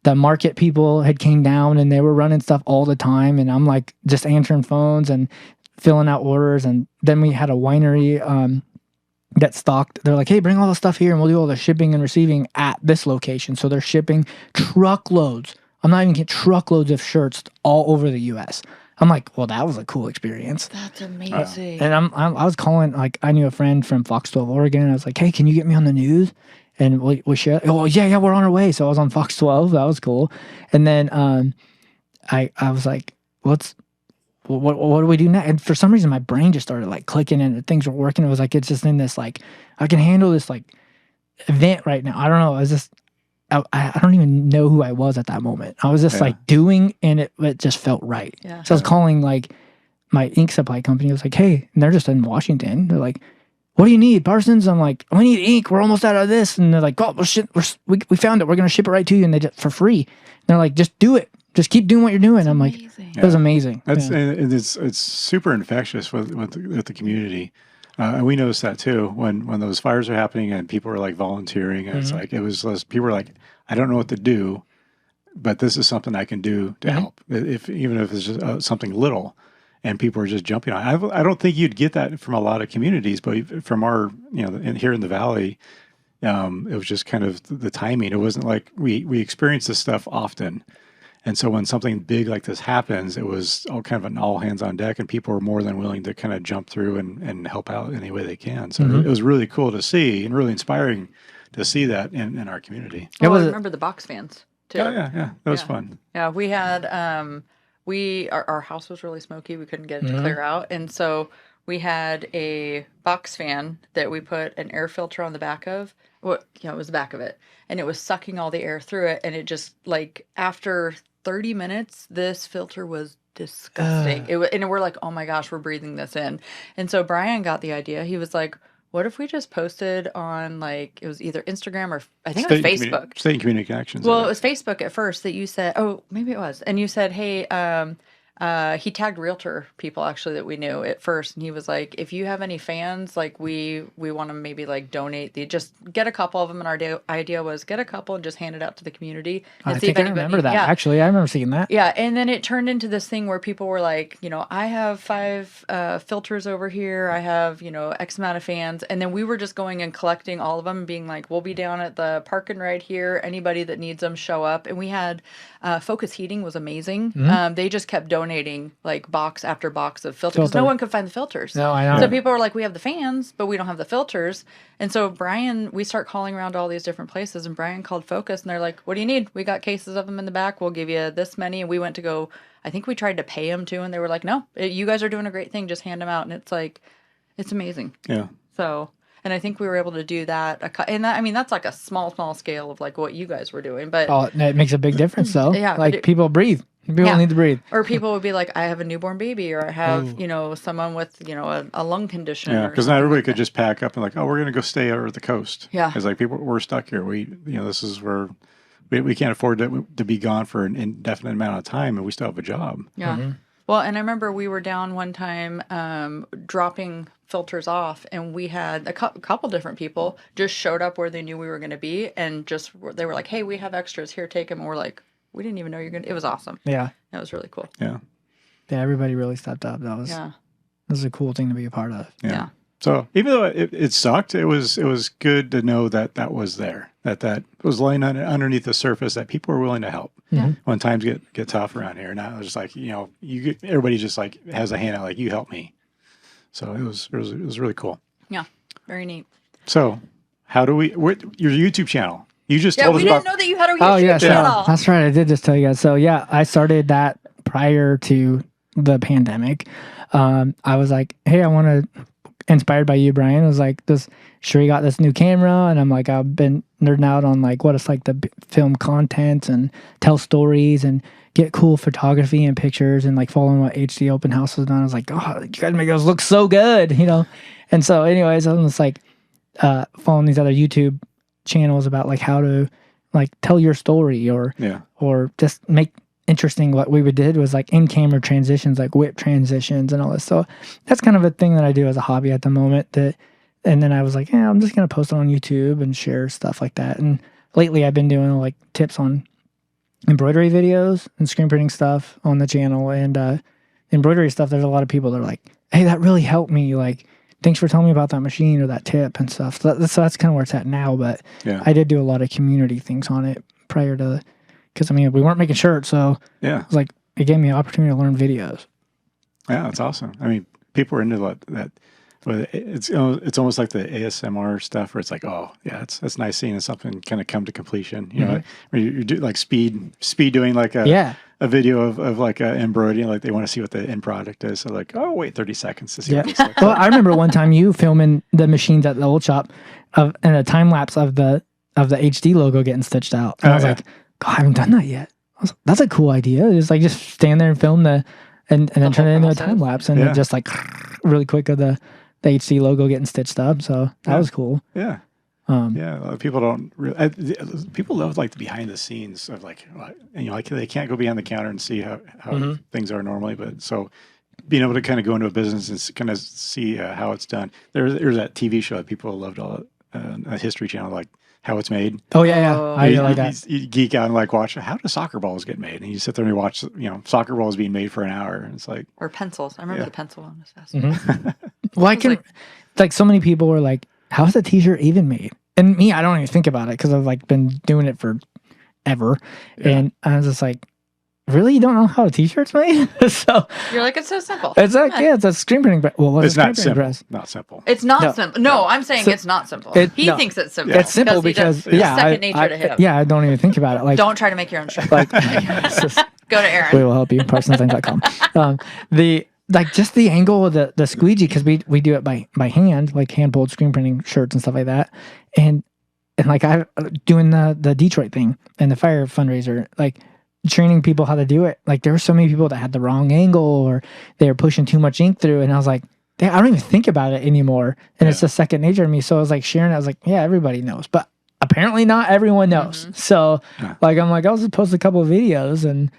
B: market people had came down, and they were running stuff all the time. And I'm like just answering phones and filling out orders. And then we had a winery that stocked. They're like, hey, bring all the stuff here, and we'll do all the shipping and receiving at this location. So they're shipping truckloads. I'm not even kidding, truckloads of shirts all over the U.S. I'm like, well, that was a cool experience.
C: That's amazing.
B: And I was calling, like, I knew a friend from Fox 12, Oregon. And I was like, hey, can you get me on the news? And we share. Oh, yeah, we're on our way. So I was on Fox 12. That was cool. And then I was like, what do we do next? And for some reason, my brain just started like clicking, and things were working. It was like, it's just in this, like, I can handle this like event right now. I don't know. I was just, I don't even know who I was at that moment. I was just like doing, and it just felt right. Yeah. So I was calling like my ink supply company. I was like, hey, and they're just in Washington. They're like, what do you need, Parsons? I'm like, we need ink. We're almost out of this. And they're like, oh, we found it. We're going to ship it right to you. And they just for free. And they're like, just do it. Just keep doing what you're doing. I'm like, it was amazing.
A: And it's super infectious with the community. And we noticed that too when those fires are happening and people were like volunteering. And it's like, people were like, I don't know what to do, but this is something I can do to help. Even if it's just something little, and people are just jumping on it. I don't think you'd get that from a lot of communities, but from our, here in the Valley, it was just kind of the timing. It wasn't like we experience this stuff often. And so when something big like this happens, it was all kind of an all hands on deck, and people were more than willing to kind of jump through and help out any way they can. So it was really cool to see, and really inspiring to see that in our community.
C: I remember the box fans too.
A: Yeah. That was fun.
C: Yeah, we had, our house was really smoky. We couldn't get it to clear out. And so we had a box fan that we put an air filter on the back of. Well, it was the back of it. And it was sucking all the air through it. And it just, like, after 30 minutes, this filter was disgusting. And we're like, oh my gosh, we're breathing this in. And so Brian got the idea. He was like, what if we just posted on, like, it was either Instagram or I think it was Facebook.
A: State and Community Actions.
C: Well, it was Facebook at first that you said, oh, maybe it was. And you said, hey, he tagged realtor people actually that we knew at first. And he was like, if you have any fans, like we want to maybe like donate just get a couple of them. And our idea was get a couple and just hand it out to the community. And
B: I think I remember that. Actually, I remember seeing that.
C: Yeah. And then it turned into this thing where people were like, I have 5 filters over here. I have, X amount of fans. And then we were just going and collecting all of them and being like, we'll be down at the park and ride here. Anybody that needs them, show up. And we had Focus Heating was amazing. They just kept donating donating like box after box of filters because no one could find the filters.
B: No, I know.
C: So people were like, we have the fans, but we don't have the filters. And so we start calling around to all these different places, and Brian called Focus, and they're like, what do you need? We got cases of them in the back. We'll give you this many. And we went to go, I think we tried to pay them too, and they were like, no, you guys are doing a great thing. Just hand them out. And it's like, it's amazing.
A: Yeah.
C: So, and I think we were able to do that. And that, I mean, that's like a small scale of like what you guys were doing. But
B: it makes a big difference though.
C: Yeah.
B: Like people breathe. People need to breathe.
C: Or people would be like, I have a newborn baby, or I have, someone with, a lung condition.
A: Yeah, because not everybody could just pack up and like, oh, we're going to go stay over at the coast.
C: Yeah.
A: It's like we're stuck here. This is where we can't afford to be gone for an indefinite amount of time, and we still have a job.
C: Yeah. Mm-hmm. Well, and I remember we were down one time dropping filters off, and we had a couple different people just showed up where they knew we were going to be, and they were like, hey, we have extras here, take them. And we're like, we didn't even know you're going to. It was awesome.
B: Yeah.
C: That was really cool.
A: Yeah.
B: Yeah, everybody really stepped up. That was a cool thing to be a part of.
C: Yeah.
A: So even though it sucked, it was good to know that was there, that was laying underneath the surface, that people were willing to help when times get tough around here. Now it's just like, everybody just like has a hand out, like, you help me. So it was really cool.
C: Yeah. Very neat.
A: So how do your YouTube channel? You just told us
C: we
A: about.
C: didn't know that you had a YouTube channel.
B: That's right. I did just tell you guys. So yeah, I started that prior to the pandemic. I was like, hey, I want to, inspired by you, Brian. I was like, Sheree got this new camera, and I'm like, I've been nerding out on like what it's like to film content and tell stories and get cool photography and pictures, and like following what HD Open House was done. I was like, oh, you guys make those look so good, And so anyways, I was like following these other YouTube channels about like how to like tell your story or just make interesting. What we did was like in-camera transitions, like whip transitions and all this. So that's kind of a thing that I do as a hobby at the moment. And then I was like, yeah, I'm just going to post it on YouTube and share stuff like that. And lately I've been doing like tips on embroidery videos and screen printing stuff on the channel. And embroidery stuff, there's a lot of people that are like, hey, that really helped me. Like, thanks for telling me about that machine or that tip and stuff. So that's kind of where it's at now. But I did do a lot of community things on it prior to, because I mean, we weren't making shirts. So it was like, it gave me an opportunity to learn videos.
A: Yeah, that's awesome. I mean, people are into that. But it's almost like the ASMR stuff where it's like, oh yeah, it's nice seeing something kind of come to completion. Where you do like speed doing like a video of like embroidery, like they want to see what the end product is. So like, oh wait, 30 seconds to see what this looks like.
B: Well, I remember one time you filming the machines at the old shop and a time lapse of the HD logo getting stitched out. And I was like, God, I haven't done that yet. That's a cool idea. Just stand there and film and then turn it into a time lapse and then just like really quick of the HD logo getting stitched up. So that was cool.
A: Yeah. People don't really. People love like the behind the scenes of like, like they can't go behind the counter and see how things are normally. But so being able to kind of go into a business and kind of see how it's done. There's that TV show that people loved, a History Channel, like How It's Made.
B: Oh yeah. I like that.
A: You geek out and like watch how do soccer balls get made, and you sit there and you watch soccer balls being made for an hour, and it's like,
C: or pencils. I remember the pencil one was fascinating.
B: Well, I can like so many people were like, how's the t-shirt even made? And me, I don't even think about it because I've like been doing it for ever. And I was just like, really? You don't know how a t-shirt's made? So
C: you're like, it's so simple.
B: It's like, it's a screen printing press. Well,
A: it's not simple. Not simple.
C: It's not simple. No, I'm saying it's not simple. He thinks it's simple.
B: It's simple because
C: it's second nature to him.
B: Yeah, I don't even think about it. Like,
C: don't try to make your own shirt.
B: Like,
C: go to Aaron.
B: We will help you. Parsons.com. Like just the angle of the squeegee, because we do it by hand, like hand pulled screen printing shirts and stuff like that, and like I doing the Detroit thing and the fire fundraiser, like training people how to do it. Like there were so many people that had the wrong angle or they were pushing too much ink through, and I was like, I don't even think about it anymore, and it's just second nature to me. So I was like sharing it. I was like, yeah, everybody knows, but apparently not everyone knows. So like I'm like, I'll just post a couple of videos, and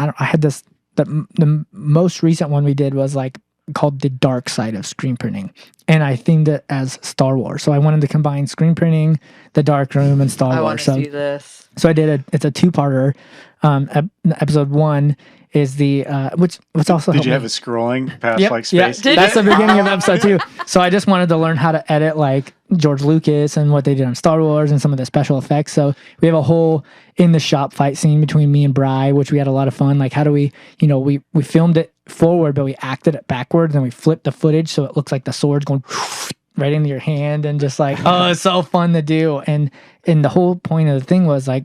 B: I had this. The most recent one we did was like called The Dark Side of Screen Printing, and I themed it as Star Wars. So I wanted to combine screen printing, the dark room, and Star Wars.
C: I want to see this.
B: So I did it's a two-parter. Episode 1 is the what's also
A: Did you
B: helped
A: have a scrolling past
B: Yep,
A: like space?
C: Did
B: that's
C: you?
B: the beginning of episode 2. So I just wanted to learn how to edit like George Lucas and what they did on Star Wars and some of the special effects. So we have a whole in the shop fight scene between me and Bri, which we had a lot of fun. Like how do we, we filmed it forward, but we acted it backwards and we flipped the footage so it looks like the sword's going right into your hand and just like, oh, it's so fun to do. And the whole point of the thing was like,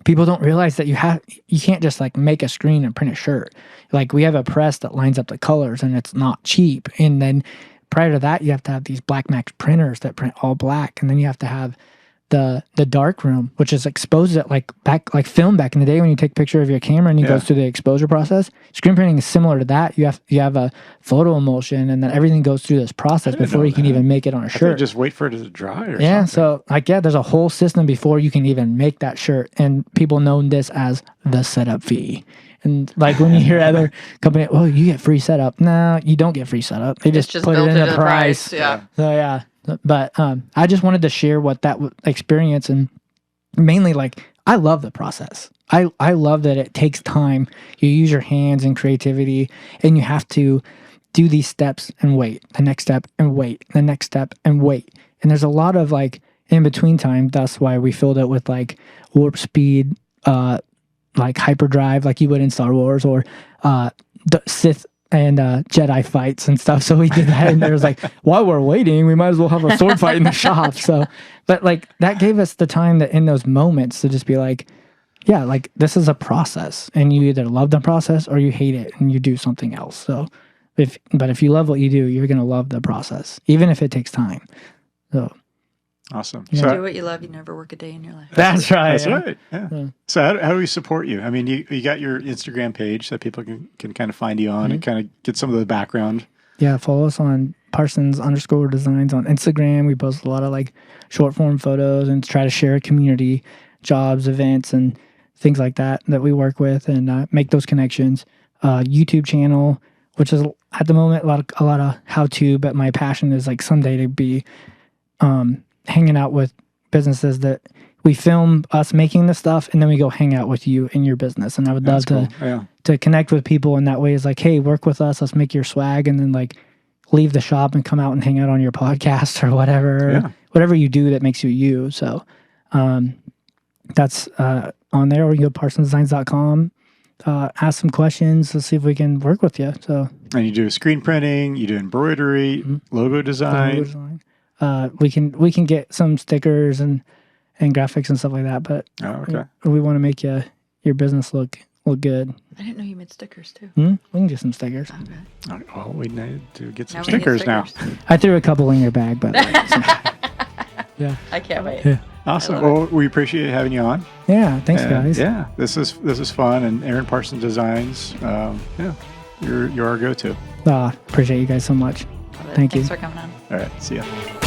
B: people don't realize that you can't just like make a screen and print a shirt. Like we have a press that lines up the colors and it's not cheap. And then prior to that, you have to have these Black Max printers that print all black. And then you have to have the dark room, which is exposed at like film back in the day when you take a picture of your camera and it goes through the exposure process. Screen printing is similar to that. You have a photo emulsion and then everything goes through this process before you can even make it on a shirt.
A: Just wait for it to dry or
B: something.
A: So
B: there's a whole system before you can even make that shirt, and people know this as the setup fee. And like when you hear other companies, well, you get free setup. No, you don't get free setup. They just put it in the price.
C: Yeah.
B: So yeah. But I just wanted to share what that experience, and mainly like I love the process. I love that it takes time. You use your hands and creativity, and you have to do these steps and wait, the next step and wait, the next step and wait. And there's a lot of like in between time. That's why we filled it with like warp speed, like hyperdrive, like you would in Star Wars, or the Sith and Jedi fights and stuff. So we did that, and there was like, while we're waiting, we might as well have a sword fight in the shop. So, but like that gave us the time that in those moments to just be like, yeah, like this is a process, and you either love the process or you hate it and you do something else. So, if you love what you do, you're gonna love the process, even if it takes time. So.
A: Awesome.
C: You
A: So
C: do what you love, you never work a day in your life.
B: That's right.
A: That's right. Yeah. So how do we support you? I mean, you got your Instagram page that people can kind of find you on and kind of get some of the background.
B: Yeah, follow us on Parsons_designs on Instagram. We post a lot of like short form photos and try to share a community, jobs, events, and things like that we work with, and make those connections. YouTube channel, which is at the moment a lot of how to, but my passion is like someday to be hanging out with businesses that we film us making the stuff, and then we go hang out with you in your business. And I would love to connect with people in that way. Is like, hey, work with us, let's make your swag, and then like leave the shop and come out and hang out on your podcast or whatever you do that makes you you. So that's on there, or you can go parsonsdesigns.com, ask some questions. Let's see if we can work with you. So,
A: and you do screen printing, you do embroidery, logo design.
B: We can get some stickers and graphics and stuff like that, but we want to make your business look good.
C: I didn't know you made stickers too.
B: We can get some stickers.
C: Okay.
A: Oh, we need to get some
C: Now we need
A: stickers now.
B: I threw a couple in your bag, but yeah.
C: I can't wait.
B: Yeah.
A: Awesome. Well, we appreciate having you on.
B: Yeah, thanks guys.
A: Yeah, this is fun, and Aaron Parsons Designs. You're our go-to.
B: Appreciate you guys so much. Thank you.
C: Thanks for coming on.
A: All right, see ya.